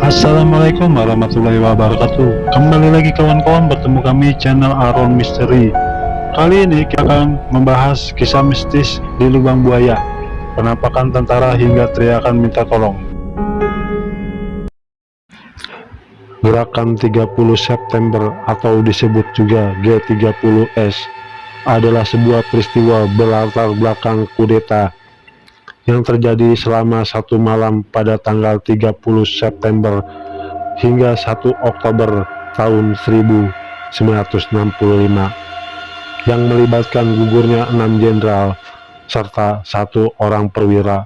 Assalamualaikum warahmatullahi wabarakatuh. Kembali lagi kawan-kawan, bertemu kami channel Aron Misteri. Kali ini kita akan membahas kisah mistis di lubang buaya, penampakan tentara hingga teriakan minta tolong. Gerakan 30 September atau disebut juga G30S adalah sebuah peristiwa berlatar belakang kudeta yang terjadi selama satu malam pada tanggal 30 September hingga 1 Oktober tahun 1965 yang melibatkan gugurnya 6 jenderal serta 1 orang perwira,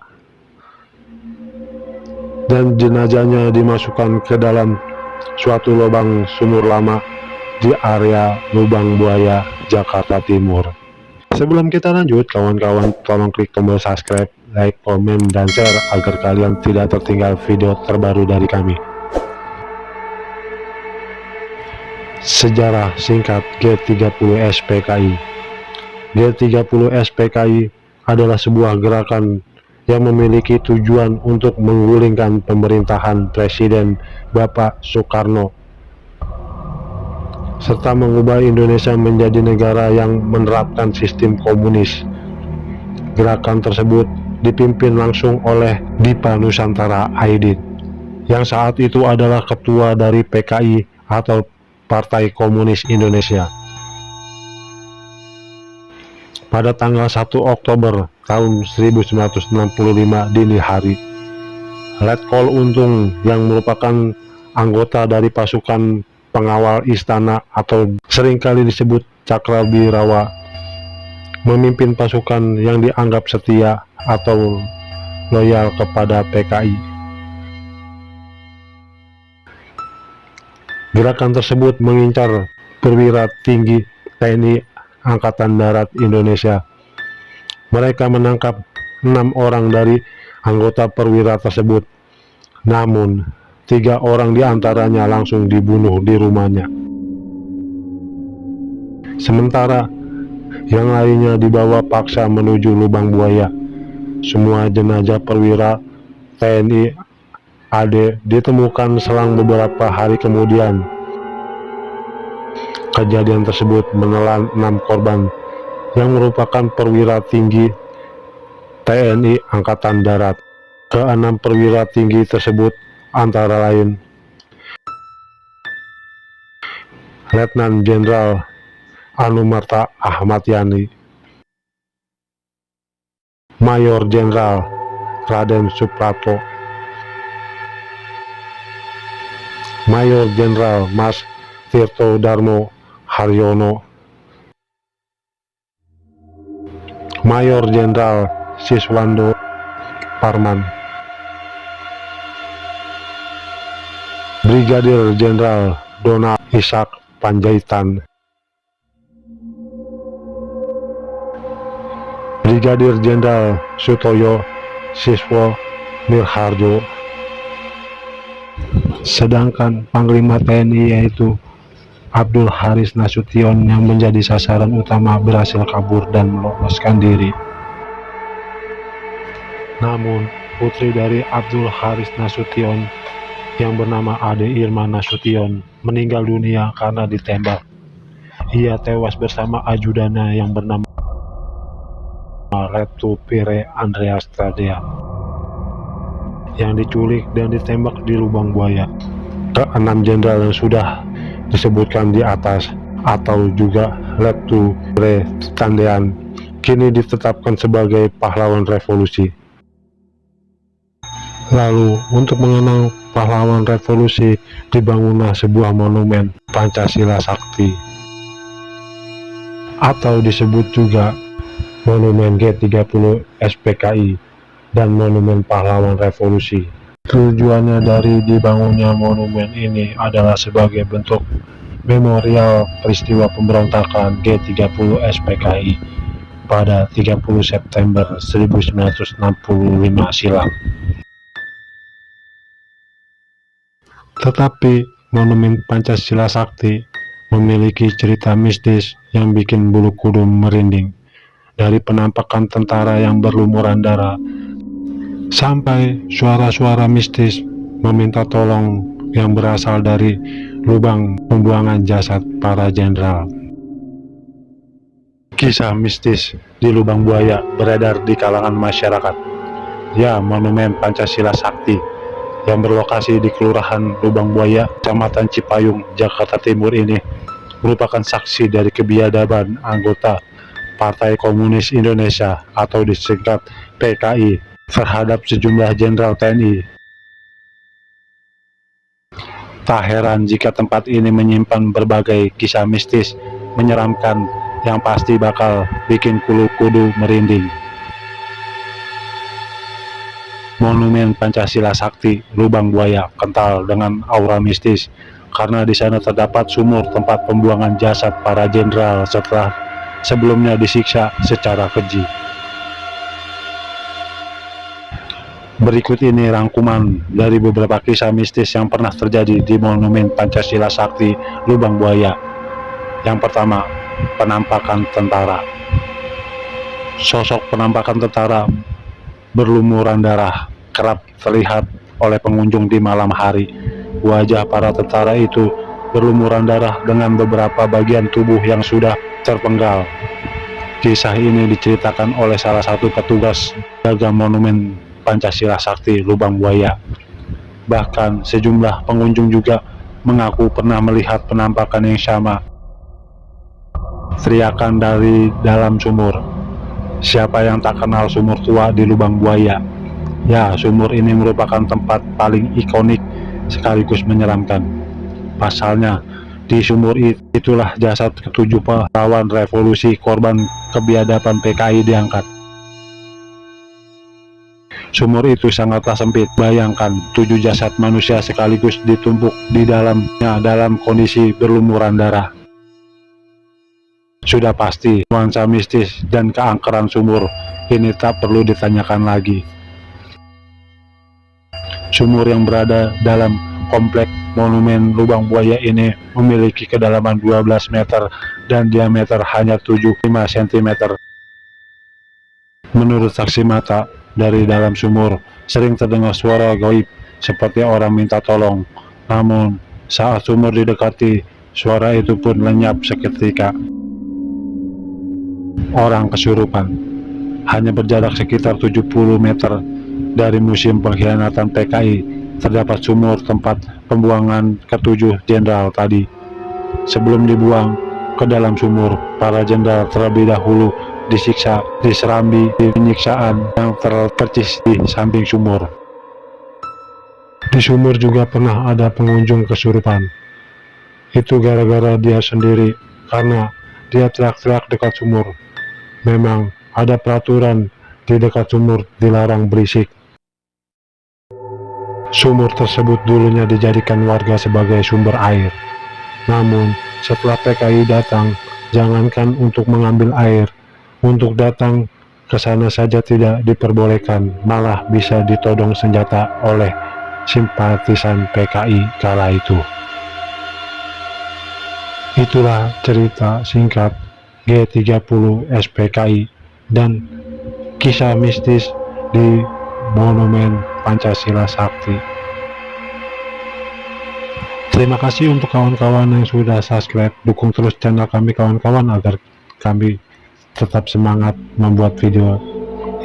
dan jenazahnya dimasukkan ke dalam suatu lubang sumur lama di area Lubang Buaya, Jakarta Timur. Sebelum kita lanjut, kawan-kawan tolong klik tombol subscribe, like, komen, dan share agar kalian tidak tertinggal video terbaru dari kami. Sejarah singkat G30S PKI. G30S PKI adalah sebuah gerakan yang memiliki tujuan untuk menggulingkan pemerintahan Presiden Bapak Soekarno serta mengubah Indonesia menjadi negara yang menerapkan sistem komunis. Gerakan tersebut dipimpin langsung oleh Dipa Nusantara Aidit, yang saat itu adalah ketua dari PKI atau Partai Komunis Indonesia. Pada tanggal 1 Oktober tahun 1965 dini hari, Letkol Untung yang merupakan anggota dari pasukan pengawal istana atau seringkali disebut Cakrawirawa memimpin pasukan yang dianggap setia atau loyal kepada PKI. Gerakan tersebut mengincar perwira tinggi TNI Angkatan Darat Indonesia. Mereka menangkap 6 orang dari anggota perwira tersebut, namun 3 orang diantaranya langsung dibunuh di rumahnya. Sementara yang lainnya dibawa paksa menuju Lubang Buaya. Semua jenazah perwira TNI AD ditemukan selang beberapa hari kemudian. Kejadian tersebut menelan 6 korban yang merupakan perwira tinggi TNI Angkatan Darat. Ke-6 perwira tinggi tersebut antara lain Letnan Jenderal Anumerta Ahmad Yani, Mayor Jenderal Raden Suprapto, Mayor Jenderal Mas Tirto Darmo Haryono, Mayor Jenderal Siswando Parman, Brigadir Jenderal Donald Ishak Panjaitan, Brigadir Jenderal Sutoyo Siswo Mirharjo. Sedangkan Panglima TNI yaitu Abdul Haris Nasution yang menjadi sasaran utama berhasil kabur dan meloloskan diri. Namun putri dari Abdul Haris Nasution yang bernama Ade Irma Nasution meninggal dunia karena ditembak. Ia tewas bersama ajudannya yang bernama Letu Pire Andreas Tradea yang diculik dan ditembak di Lubang Buaya. Ke-6 jenderal yang sudah disebutkan di atas atau juga Letu Pire Tandean kini ditetapkan sebagai pahlawan revolusi. Lalu untuk mengenang pahlawan revolusi dibangunlah sebuah monumen Pancasila Sakti atau disebut juga Monumen G30 SPKI dan Monumen Pahlawan Revolusi. Tujuannya dari dibangunnya monumen ini adalah sebagai bentuk memorial peristiwa pemberontakan G30 SPKI pada 30 September 1965 silam. Tetapi Monumen Pancasila Sakti memiliki cerita mistis yang bikin bulu kuduk merinding. Dari penampakan tentara yang berlumuran darah sampai suara-suara mistis meminta tolong yang berasal dari lubang pembuangan jasad para jenderal. Kisah mistis di lubang buaya beredar di kalangan masyarakat. Ya, monumen Pancasila Sakti yang berlokasi di Kelurahan Lubang Buaya, Kecamatan Cipayung, Jakarta Timur ini merupakan saksi dari kebiadaban anggota Partai Komunis Indonesia atau disingkat PKI terhadap sejumlah jenderal TNI. Tak heran jika tempat ini menyimpan berbagai kisah mistis menyeramkan yang pasti bakal bikin bulu kudu merinding. Monumen Pancasila Sakti Lubang Buaya kental dengan aura mistis karena di sana terdapat sumur tempat pembuangan jasad para jenderal setelah sebelumnya disiksa secara keji. Berikut ini rangkuman dari beberapa kisah mistis yang pernah terjadi di Monumen Pancasila Sakti Lubang Buaya. Yang pertama, penampakan tentara. Sosok penampakan tentara berlumuran darah kerap terlihat oleh pengunjung di malam hari. Wajah para tentara itu berlumuran darah dengan beberapa bagian tubuh yang sudah terpenggal. Kisah ini diceritakan oleh salah satu petugas jaga Monumen Pancasila Sakti Lubang Buaya. Bahkan sejumlah pengunjung juga mengaku pernah melihat penampakan yang sama. Teriakan dari dalam sumur. Siapa yang tak kenal sumur tua di Lubang Buaya? Ya, sumur ini merupakan tempat paling ikonik sekaligus menyeramkan. Pasalnya, di sumur itulah jasad ketujuh pahlawan revolusi korban kebiadaban PKI diangkat. Sumur itu sangatlah sempit. Bayangkan 7 jasad manusia sekaligus ditumpuk di dalamnya dalam kondisi berlumuran darah. Sudah pasti nuansa mistis dan keangkeran sumur ini tak perlu ditanyakan lagi. Sumur yang berada dalam komplek Monumen Lubang Buaya ini memiliki kedalaman 12 meter dan diameter hanya 75 cm. Menurut saksi mata, dari dalam sumur sering terdengar suara gaib seperti orang minta tolong. Namun, saat sumur didekati, suara itu pun lenyap seketika. Orang kesurupan. Hanya berjarak sekitar 70 meter dari Museum Pengkhianatan PKI terdapat sumur tempat pembuangan ketujuh jenderal tadi. Sebelum dibuang ke dalam sumur, para jenderal terlebih dahulu disiksa, diserambi di penyiksaan yang terpercis di samping sumur. Di sumur juga pernah ada pengunjung kesurupan. Itu gara-gara dia sendiri, karena dia teriak-teriak dekat sumur. Memang ada peraturan di dekat sumur dilarang berisik. Sumur tersebut dulunya dijadikan warga sebagai sumber air. Namun, setelah PKI datang, jangankan untuk mengambil air, untuk datang ke sana saja tidak diperbolehkan, malah bisa ditodong senjata oleh simpatisan PKI kala itu. Itulah cerita singkat G30 SPKI dan kisah mistis di Monumen Pancasila Sakti. Terima kasih untuk kawan-kawan yang sudah subscribe. Dukung terus channel kami kawan-kawan agar kami tetap semangat membuat video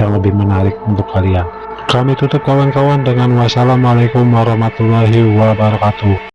yang lebih menarik untuk kalian. Kami tutup kawan-kawan dengan wassalamualaikum warahmatullahi wabarakatuh.